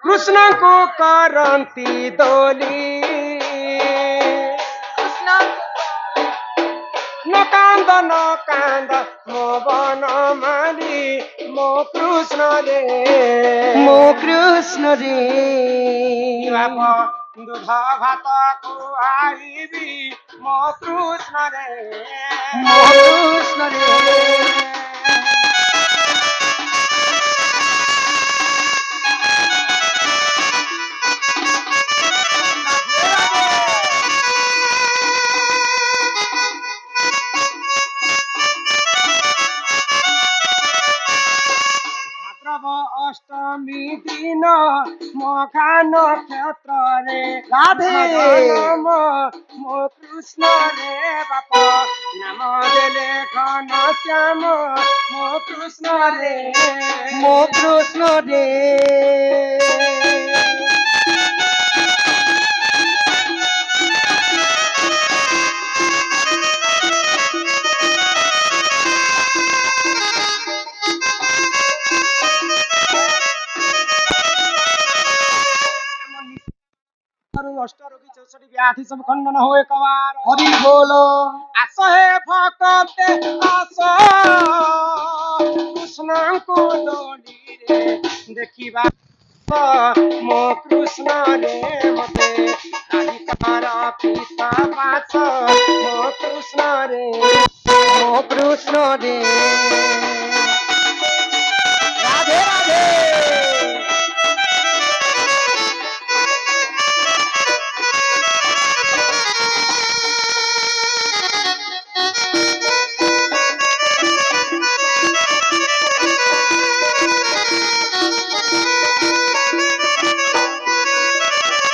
कृष्ण को करती दोली न कांद मो बन माली मो कृष्ण रे बाप दूध भात खुआइबी मो कृष्ण रे अष्टमी दिन मखा नक्षत्र रे राधे मो कृष्ण रे बाप नाम देले घन श्याम मो कृष्ण रे अष्ट रोगी 64 व्याधि सब खंडन होए कवार हरि बोलो आस हे भक्ते आस कृष्ण को डोली रे देखिबा मो कृष्ण रे मते अधिकार पिता पास मो कृष्ण रे राधे राधे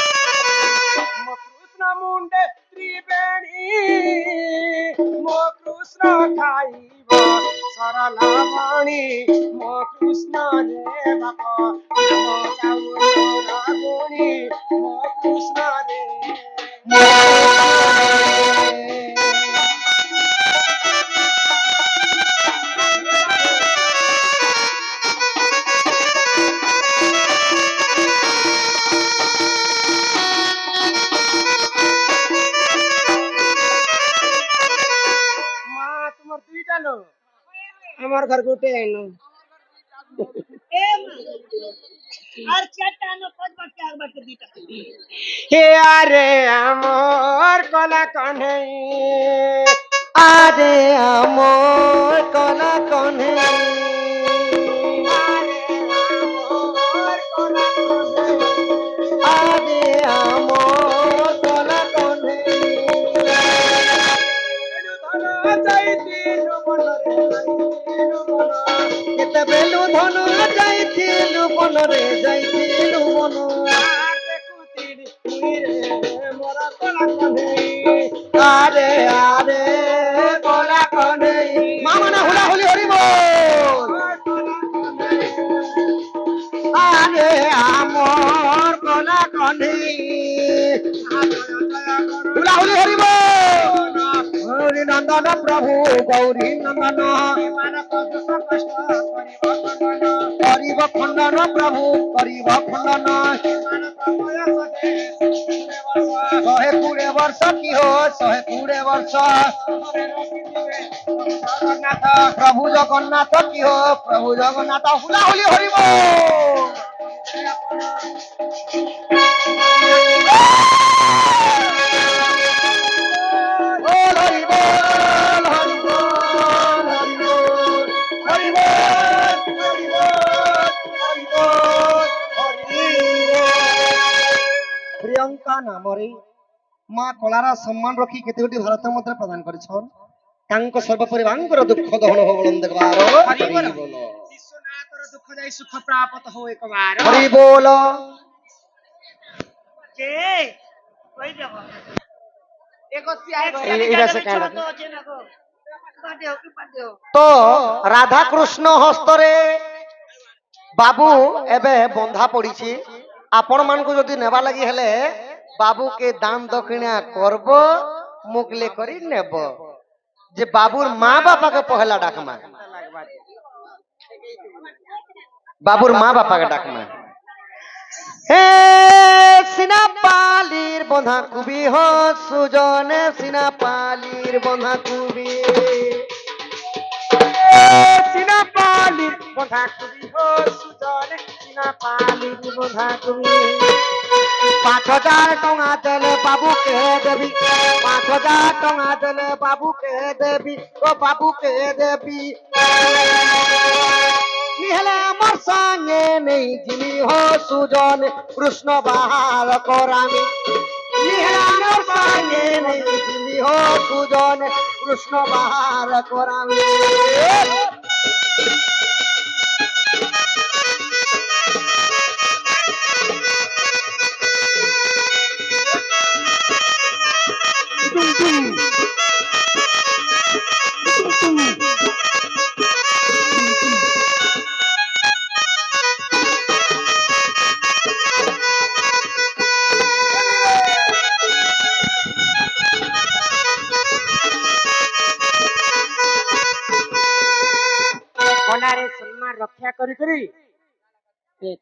मो कृष्ण मुंडे त्रिवेणी मो कृष्ण खाइब सरला वाणी मो कृष्ण रे बाप नाम चाउर गुणी मो कृष्ण रे माँ तुम्हार दुईटा लो আমার ঘর গোটে আইনো হে আরে আমার কলা কন্হই আরে আমর কলা কনে আরে আমার কলা কন্হই আরে আমর কলা কনে ধন যাইতিলু বনরে যাইতিলু বন কেতবেলু ধন যাইছিলু বনরে যাইছিলু বন আর দেখুতিলি মুইরে মোর কলা কন্হই আরে আরে কলা কনে মামনা হুলা হুলি হরি বল আরে আমর কলা কনে হুলা হুলি হরি বল হরি নন্দন প্রভু গৌরী নন্দন করিব খণ্ডন প্রভু করিব খণ্ডন শহে কুড়ে বর্ষ কি হো শহে কুড়ে বর্ষ প্রভু জগন্নাথ কি হো প্রভু জগন্নাথ হুলা হুলি হরিব বল হরি বল হরি বল হরি বল হরি বল হরি বল হরি বল হরি প্রিয়ঙ্কা নামরে মা কলার সম্মান রক্ষি কেতে গোটি ভারত মধ্যে প্রদান করেছন তাঙ্ক সর্বপরিবাঙ্গর দুঃখ দহন হবলন দেখবার হরি বল বিশ্বনাথর দুঃখ যাই সুখ প্রাপ্ত হো একবার হরি বল কে কই যাব এটা সেকেন্ড তো রাধা কৃষ্ণ হস্তরে বাবু এবে বন্ধা পড়িছি আপন মানকু যদি নেবা লাগি হেলে বাবু কে দান দক্ষিণা করব মুগলে করি নেব যে বাবুর মা বাপাকে পহেলা ডাকমা বাবুর মা বাপাকে ডাকমা হে সিনাপালির বন্ধা কুবি হ সুজনে সিনাপালির বন্ধা কুবি সিনাপালির বন্ধা কবি হো সুজনে সিনাপালির বন্ধা কবি 5,000 টঙ্কা দেলে বাবুকে দেবি 5,000 টঙ্কা দেলে বাবুকে দেবি ও বাবুকে দেবি নিহলে আমার সঙ্গে নেই যিনি হো সুজন কৃষ্ণ বাহার করামি নিহলে আমার সঙ্গে নেই যিনি হো সুজন কৃষ্ণ বাহার করামি কোনারে সম্মান রক্ষা করি করি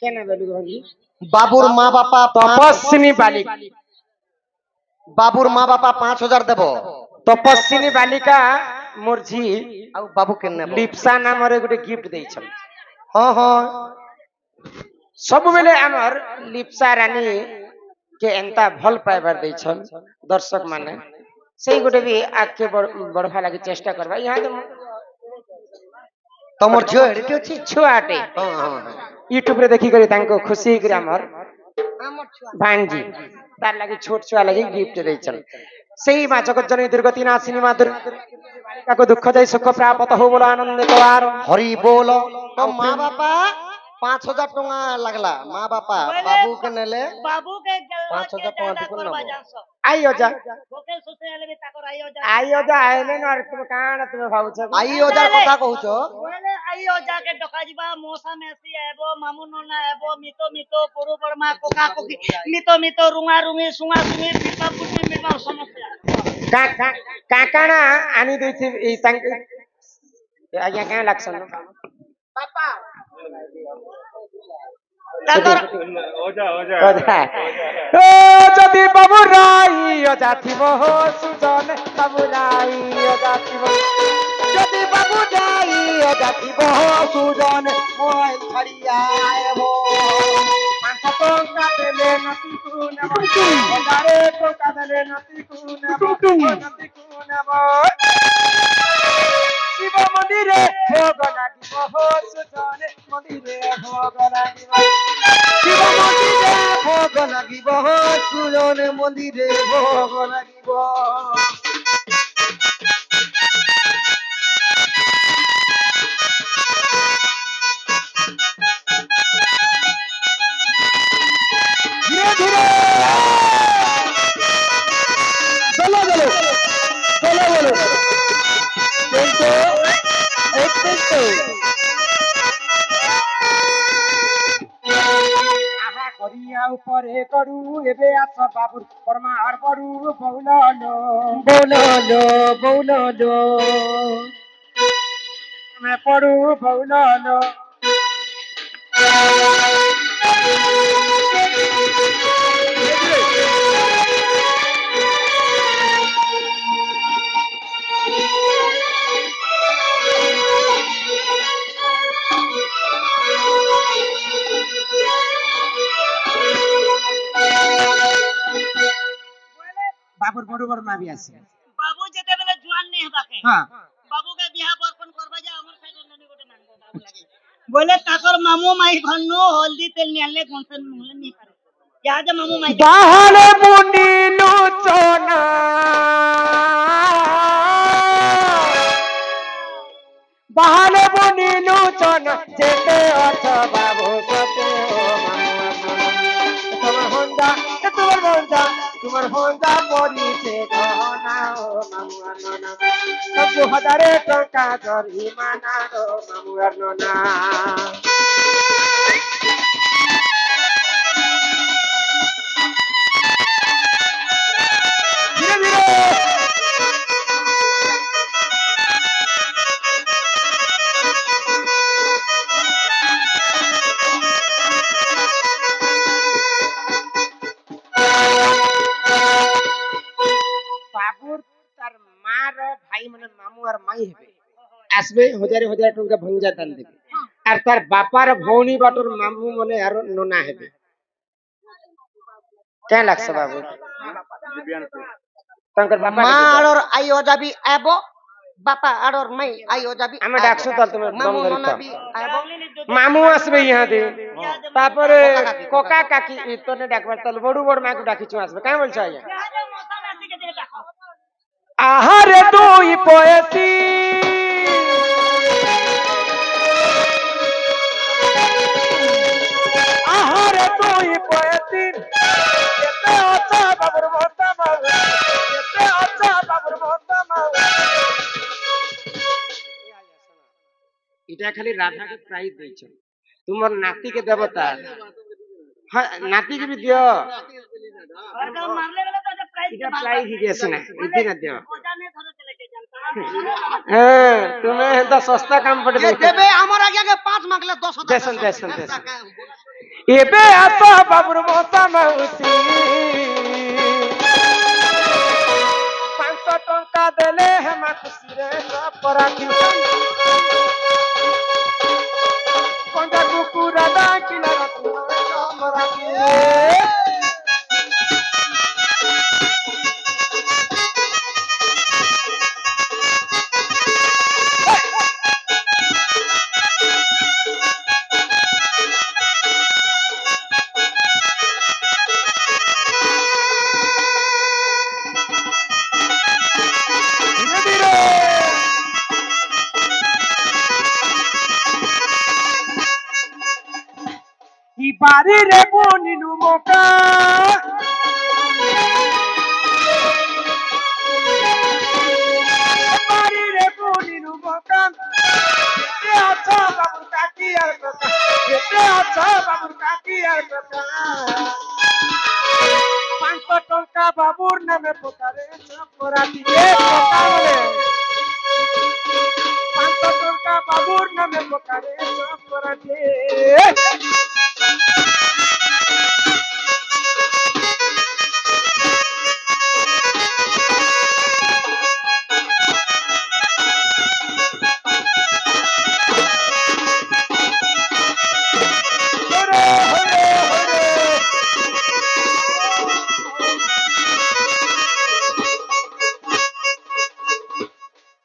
কেন বলি ভাই বাবুর মা বাপা তপস্বিনী বালিকা বাবুর মা বাপা 5,000 দেব তপস্বিনী বালিকা মোর ঝি ଆଉ ବାବୁ କେନେ ନେବ লিপসা নামরে গোটে গিফট ଦେଇଛন ହଁ ହଁ ସବୁବେଳେ ଆମର লিপসা রানী কে এন্তা ভাল পাইবার ଦେଇଛন দর্শক মানে সেই গোটে ବି ଆଗକେ ବଢବା ଲାଗି ଚେଷ୍ଟା କରବା यहाँ ତମର ଝିଅ ଏଠି ଅଛି ଛୁଆଟେ ହଁ ହଁ ୟୁଟ୍ୟୁବ ରେ ଦେଖିକରି ତାଙ୍କୁ ଖୁସି ହେଇକରି ଆମର ଭାଣଜି ତାର ଲାଗି ଛୋଟ ଛୁଆ ଲାଗି ଗିଫ୍ଟ ଦେଇଛନ୍ ସେଇ ମା ଜଗଜ୍ଜନୀ ଦୁର୍ଗତି ନାଶିନୀ ମା ବାଳିକାକୁ ଦୁଃଖ ଯାଇ ସୁଖ ପ୍ରାପ୍ତ ହଉ ବୋଲ ଆନନ୍ଦିତ ଆର ହରି ବୋଲ ତ ମା ବାପା 5,000 ଟଙ୍କା ଲାଗଲା ମା ବାପା ବାବୁ କେ ନେଲେ बाबू के 5,000 ଟଙ୍କା ଟିକୁ ନେବ ଆଇ ଅଜା भोके सुते आले भी ताकर ଆଇ ଅଜା ଆଇଲେ ନ ତୁମେ କାଣ ତୁମେ ଭାବୁଛ ଆଇ ହଜାର କଥା କହୁଛ बोले आइयो जाके डका जीवा मौसा मेसी आबो मामू नोना आबो मितो मितो पुरु परमा कोका कोकी मितो मितो रुंगा रुंगी सुंगा सुंगी पिता पुटी मिटा समस्या କାଣା ଆଣି ଦେଇଛି ଏଇ ତାଙ୍କ ଆଜ୍ଞା କାଣା ଲାଗସନ पापा ताकर ଯଦି ବାବୁ ରାଇ ଅଜା ଥିବ ହୋ ସୁଜନ ବାବୁ ରାଇ ଅଜା ଥିବ ଯଦି ବାବୁ ଯାଇ ଅଜା ଥିବ ସୁଜନ ମୋବାଇଲ ଛାଡି ଆଇବ 5 ଟଙ୍କା ଦେଲେ ନତିକୁ ନେବ 1000 ଟଙ୍କା ଦେଲେ ନତିକୁ ନେବ ନତିକୁ ନେବ ଶିବ ମନ୍ଦିରେ ଭୋଗ ଲାଗିବ ହୋ ସୁଜନ ମନ୍ଦିରେ ଭୋଗ ଲାଗିବ ଶିବ ମନ୍ଦିରେ ଭୋଗ ଲାଗିବ ସୁଜନ ମନ୍ଦିରେ ଭୋଗ ଲାଗିବ ଧୀରେ ଧୀରେ ଚलो ଚলো ଚलो बोलो କିନ୍ତୁ एक আহা করিয়া উপরে করু এবে আস বাবুর পরমার পড়ু বৌলালো বৌললো বৌললো আমি পড়ু বৌলালো বাবুর বড় বড় মা বি আছে बाबू जेते बेले जुआन नहीं हबाके হ্যাঁ बाबू के बियाह बरपन करबा जा हमर साइड ननी गोटे मांगो बाबू लागे बोले ताकर मामू माई भन्नो हल्दी तेल नियाले कोनसन मुहले नहीं पारे जा जा मामू माई বাহালে মুনি লোচনা বাহালে মুনি লোচনা যেতে অছ বাবু সতে তোমার হন্দা তোমার হন্দা পরিছে গহনা ও মামু ননা 2,000 টঙ্কা জরিমানা ও মামু ননা ধীরে ধীরে আসবে হাজারে হাজার টঙ্কা ভঞ্জা দান দেবে আর তার বাপার ভৌণী বাটর মামু মনে আর নোনা হেবে কেন লাগছে বাবু তাঙ্কর বাপা মা আড়র আইও যাবি আইব বাপা আড়র মাই আইও যাবি আমি ডাকছো তাহলে তুমি দম মামু ধরি ননাবি আইব মামু আসবে ইহাতে তারপরে কোকা কাকি ইতনে ডাকবার তাহলে বড় বড় মাকে ডাকিছু আসবে কেন বলছো আইয়া মশা মেসিকে দিয়ে ডাকো আহারে দুই পয়সি আহারে দুই পয়সি এতে আচ্ছা বাবুর মহতা মাউ এতে আচ্ছা বাবুর মহতা মাউ এটা খালি রাধাকে প্রাইজ দিয়েছ তোমার নাতিকে দেবতা হ্যাঁ নাতিকে भी দিও और का मारले वाला तो जब प्राइस এটা প্রাইজ দিয়েছ না ইতি না দিও मजा नहीं धरो चले के जानता হ্যাঁ তুমি তো সস্তা কাম পড়ে যে দেবে আমার আগে আগে 5 মাগলে 10 দেশন দেশন দেশন এবে আস বাবুর মহতা মাউসি 500 টঙ্কা দেলে হেমা খুশি রে পরাকি কোনটা কুকুরা ডাকিলা পরাকি ধীরে ধীরে কি বাড়ি রে বনিনু মোকা বাড়ি রে বনিনু মোকা যেতে আছো বাবুর কাকি আর কাকা যেতে আছো বাবুর কাকি আর কাকা 500 টঙ্কা বাবুর নামে পোকারে পরা দিয়ে পোকা বলে 500 টঙ্কা বাবুর নামে পোকারে পরা দিয়ে হরে হরে হরে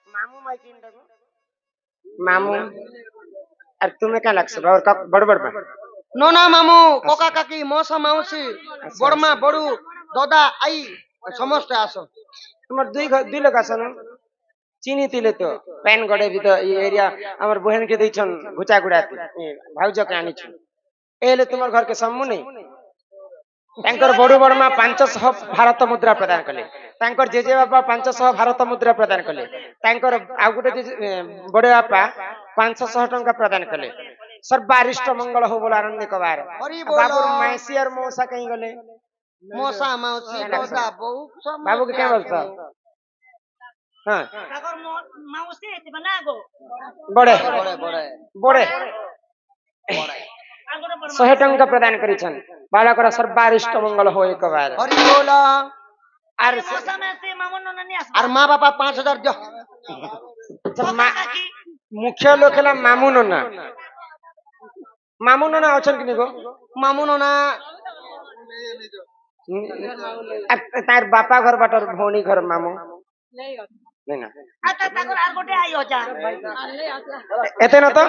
মামু মাইকিন ডাকো মামু আর তুমি কেন লাগছে বাবুর বড় বড় নোনা মামু কোকা কাকি মশা মাউসি বড়মা বড়ু দাদা আই সমস্ত আসো তোমার দুই লোক আছে না চিনি তিলে তো প্যান গড়ে ভিতর এই এরিয়া আমার বহেনকে দিয়েছেন ঘুচা গুড়াতে ভাউজকে আনিছু এলে তোমার ঘরকে সম্মু নেই ତାଙ୍କର ବଡ ବଡମା 500 ଭାରତ ମୁଦ୍ରା ପ୍ରଦାନ କଲେ ତାଙ୍କର ଜେଜେ ବାପା 500 ଭାରତ ମୁଦ୍ରା ପ୍ରଦାନ କଲେ ତାଙ୍କର ଆଉ ଗୋଟେ ବଡ ବାପା 500 ଟଙ୍କା ପ୍ରଦାନ କଲେ ସର୍ବାରିଷ୍ଟ ମଙ୍ଗଳ ହଉ ବୋଲ ଆନନ୍ଦ କବାର হরি বল ବାବୁର ମାଇସି আর ମଉସା କहीं ଗଲେ মশা মাউসি দাদা বউ সব बाबू के क्या बोलता हाँ अगर माउसी है बना गो बड़े বড়ে বড়ে बड़े आगो पर 100 ଟଙ୍କା ପ୍ରଦାନ କରିଛନ୍ତି ବାଳକର ସର୍ବାରିଷ୍ଟ ମଙ୍ଗଳ ହଉ একবার হরি বল আর मौसा में से मामू नन्नी आस আর মা বাবা 5000 দিও काकी ମୁଖ୍ୟ ଲୋକ ହେଲା ମାମୁ ନନା ଅଛନ୍ତି କି ନି ଗো মামু নোনা তার বাপা ঘর বাটর ভৌণী ঘর মামু নাই না आता ताकर आर गोटे आई हो जा এতে না তো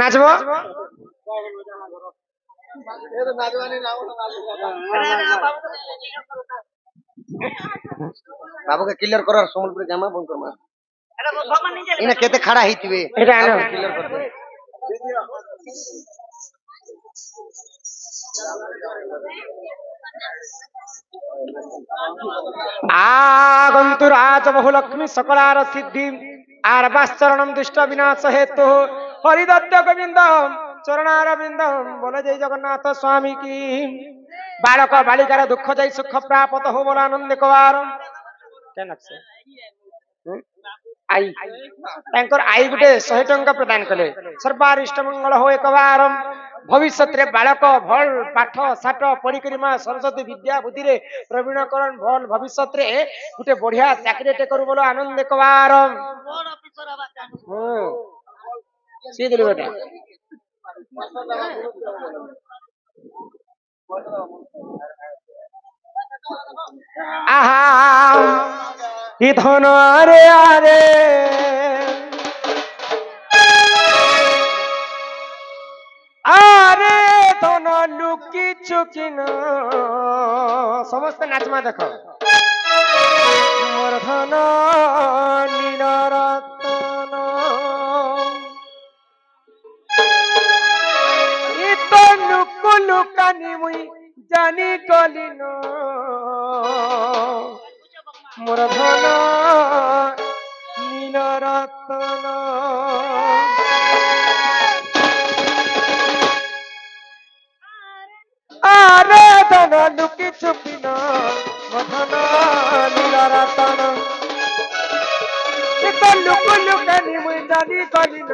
নাচবো বাবুকে ক্লিয়ার করার সম্বলপুরে জামা বন্ধ করমা अरे भगवान नहीं चले ইনা কেতে খাড়া হইতিবে এটা আনো ক্লিয়ার করতে আগন্তু রাজ বহু লক্ষ্মী সকলার সিদ্ধি আর বাসচরণম দুষ্ট বিনাশ হেতু হরিদত্ত গোবিন্দম চরণারবিন্দম বলে জয় জগন্নাথ স্বামী কি বালক বালিকার দুঃখ যাই সুখ প্রাপত হো বলে আনন্দ কবার কেন লাগছে আই তাঙ্কর আই গুটে 100 ଟଙ୍କା ପ୍ରଦାନ କଲେ ସର୍ବାରିଷ୍ଟ ମଙ୍ଗଳ ହୋ ଏକବାର ভবিষ্যতে বালক ভাল পাঠ সাঠ পড়িকি মা সরস্বতী বিদ্যা বুদ্ধিরে প্রবীণকরণ ভাল ভবিষ্যতে গোটে বঢ়িয়া চাকরিটে করু বলো আনন্দ কবার বড় অফিসর হবা চান সে দিল বেটা আহা ই ধন আরে আরে আরে ধন লুকি চুকিন সমস্ত নাচমা দেখো মোর ধন নীল রতন ই তো লুকু লুকানি মুই জানি গলিন মোর ধন নীল রতন আরে ধন লুকি চুপিন মোর ধন নীল রতন এ তো লুকু লুকানি মুই জানি গলিন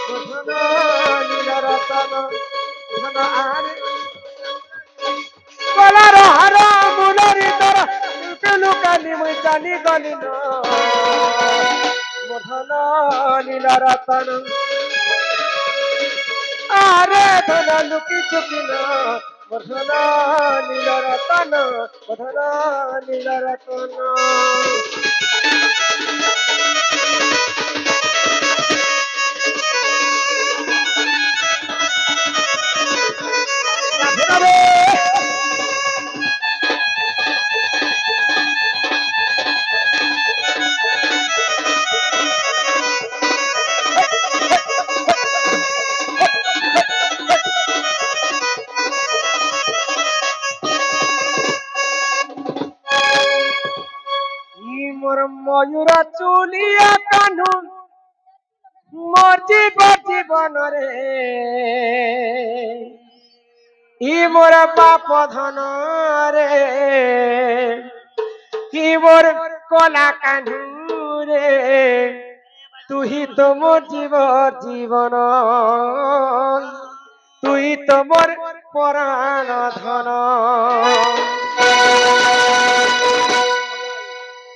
মোর ধন নীল রতন ধন আরে কলার হার মূলরি তোর লুকে লুকানি মুই জানি গলিন মোধন নীল রতন আরে ধন লুকি চুকিন মোধন নীল রতন মোধন নীল রতন মোর ময়ূর চুলিয়া কানু মোর জীবন রে ই মোর বাপ ধন রে কি মোর কলা কানু রে তুই তো মোর জীবন তুই তো মোর পরাণ ধন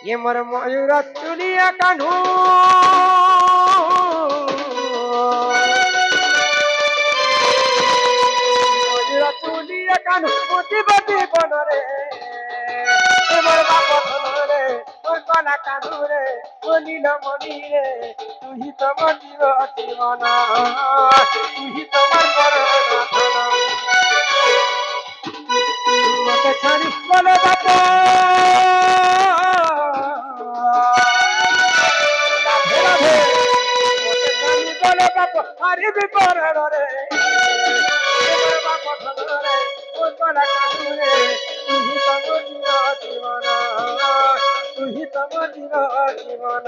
ये मोर मयूर चुलिया कान्हू मयूर चुलिया कान्हू मोती बती बन रे मोर बाप धन रे मोर कला कान्हू रे ओ नील मणि रे तू ही तो मोर जीवन तू ही तो मोर पराण धन मते छाड़ी बोले बाप हरि विपरण रे बाप धन रे ओ कला कान्हू रे तू ही तो मोर जीवन तू ही तो मोर जीवन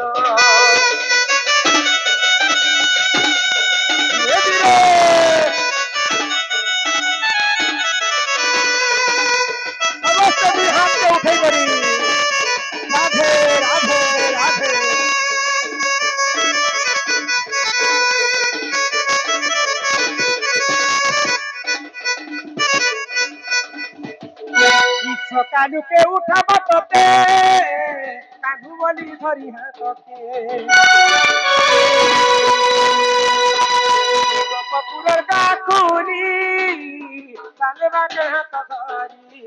समस्त भी हाथ के उठे करी राधे राधे राधे সকালুকে উঠাব তোতে কানু বলি ধরি হাতকে কপুরের কাকুনি কালে বাগে হাত ধরি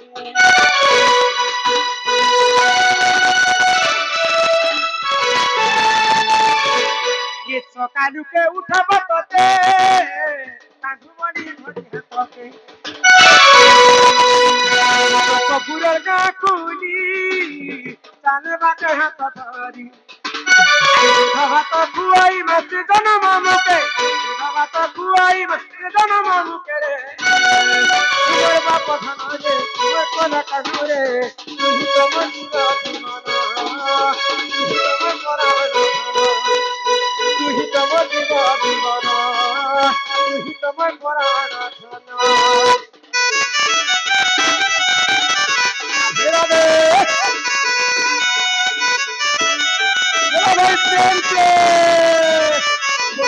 সকালুকে উঠাব তোতে কানু বলি ধরি হাতকে কপুরের কাকুনি কালে বাগে হাত ধরি ভাত খুয়াই মাসে জনম মুখে ভাত খুয়াই মাসে জনম মুখে রে তোর বাপ ধন রে তোর কলা কানু রে তুই তো মোর জীবন তুই তো মোর পরাণ ধন তুই তো মোর জীবন তুই তো মোর পরাণ ধন রাধে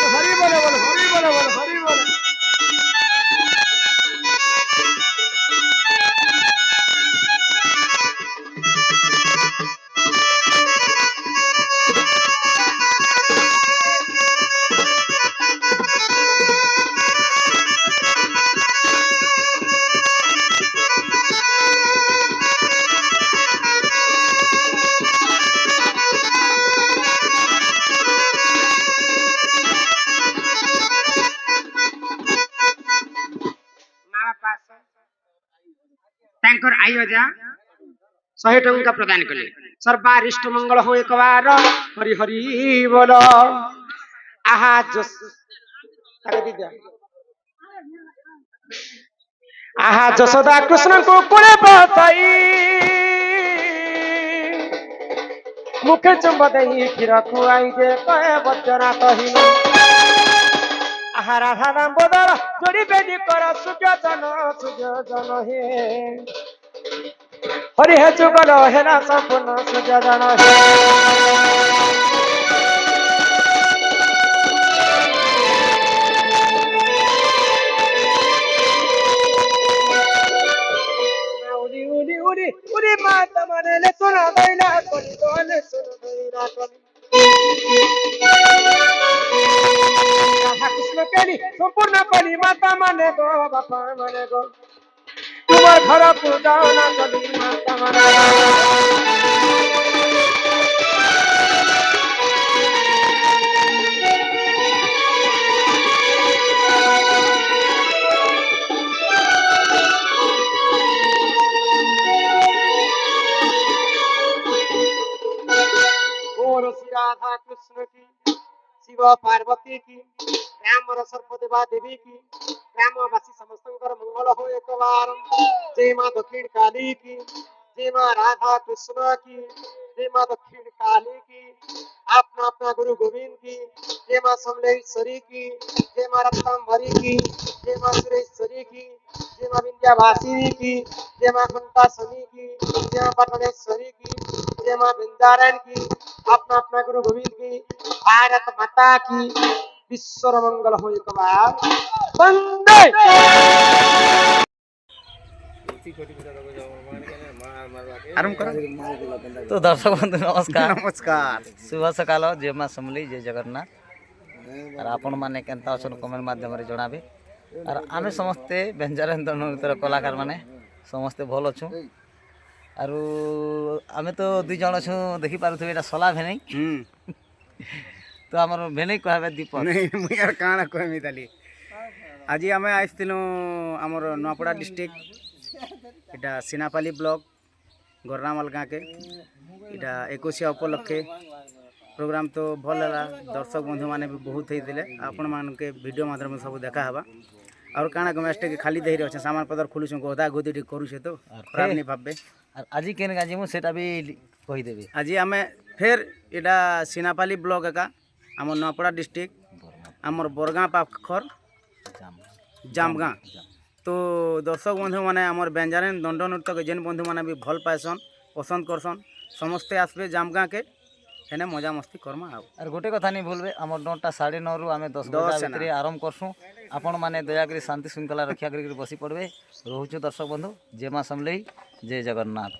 हरि बोले बोल हरि बोले बोल हरि बोले ତାଙ୍କର ଆୟୋଜା 100 ଟଙ୍କା ପ୍ରଦାନ କଲେ। ସର୍ବାରିଷ୍ଟ ମଙ୍ଗଳ ହୋ ଏକବାର ହରି ହରି ବୋଲ। ଆହା ଆହା ଯଶୋଦା କୃଷ୍ଣଙ୍କୁ କୋଳେ ବସାଇ ମୁଖେ ଚୁମ୍ବ ଦେଇ କ୍ଷୀର ଖୁଆଇ ଯେ କହେ ବଚନାତହୀନ। ଆହା ରାଧା ଦାମୋଦର ଯୋଡ଼ି ବେଦି କର ସୁଯୋଜନ ହେ ହରି ହେ ଯୁଗଲ ହେରା ସମ୍ପୂର୍ଣ୍ଣ ସୁଯୋଜନ ହେ। উড়ি মাতা মানে সোনা দইলা কলি দলে সোনা দইলা কলি রাধা কৃষ্ণ কেলি সম্পূর্ণ কলি মাতা মানে গো বাপা মানে গো তোমার ঘর পূজাও না কলি মাতা মানে राधा कृष्ण की शिव पार्वती की राम सर्पदेवा देवी की ग्रामवासी समस्त मंगल हो एक बार। जय माँ दक्षिण काली की, जय माँ राधा कृष्ण की, जय माँ दक्षिण काली की, अपना अपना गुरु गोविंद की, जय माँ समलेश्वरी की, जय माँ रत्नाम्बरी की, जय माँ सुरेश्वरी की, जय माँ विंध्यावासिनी की, जय माँ कुंतासनी की, जय माँ पटनेश्वरी की, जय माँ वृंदारन की, अपना अपना गुरु गोविंद की, भारत माता की, विश्व मंगल हो एक बार। वंदे तो दर्शक बंधु नमस्कार नमस्कार। शुभ सकाल जय माँ समली जय जगन्नाथ। और आपण मैंने केनता अछन कमेंट माध्यम जनाबे। और आमे समस्ते व्यंजन नृत्यर कलाकार माने समस्ते भल अच्छु। और आमे तो दुई जन छु देखि पारुथबे एटा सला भेनै तो हमर भेनै कहबे दीपक नहीं मुई यार काना कहमी ताली। आज आमे आइथिलु हमर नवापड़ा डिस्ट्रिक्ट एटा सिनापाली ब्लॉक गोरनामल गाँ के इटा 21 उपलक्षे प्रोग्राम तो भल है। दर्शक बंधु माने भी बहुत होते आपण मान के वीडियो माध्यम में सब देखा हवा। और काना गमेस्ट के खाली देही अच्छे सामान पदर खोलुछ गोदा गोदी करुछे तो खराब नहीं भाबे। आज केन गाजी मु सेटा भी कहि देबे। आज आमे फिर इटा सिनापाली ब्लॉक एका आम नवापड़ा डिस्ट्रिक्ट आमर बरगाँ पाखर जामगाँ। तो दर्शक बंधु मैंने आमर व्यंजन दंड नृत्य के जेन बंधु मैंने भी भल पाएसन पसंद करसन समस्ते आसबे जामगाँ के हेने मजा मस्ती करमा। और गोटे कथा नहीं भूलबे आमर 9टा 9:30 रु आमे 10 बजे भितर आरंभ करसु। आपण माने दयाकरी शांति श्रृंखला रक्षा करी बसी पड़बे। रोहुछु दर्शक बंधु जय माँ समलेई जय जगन्नाथ।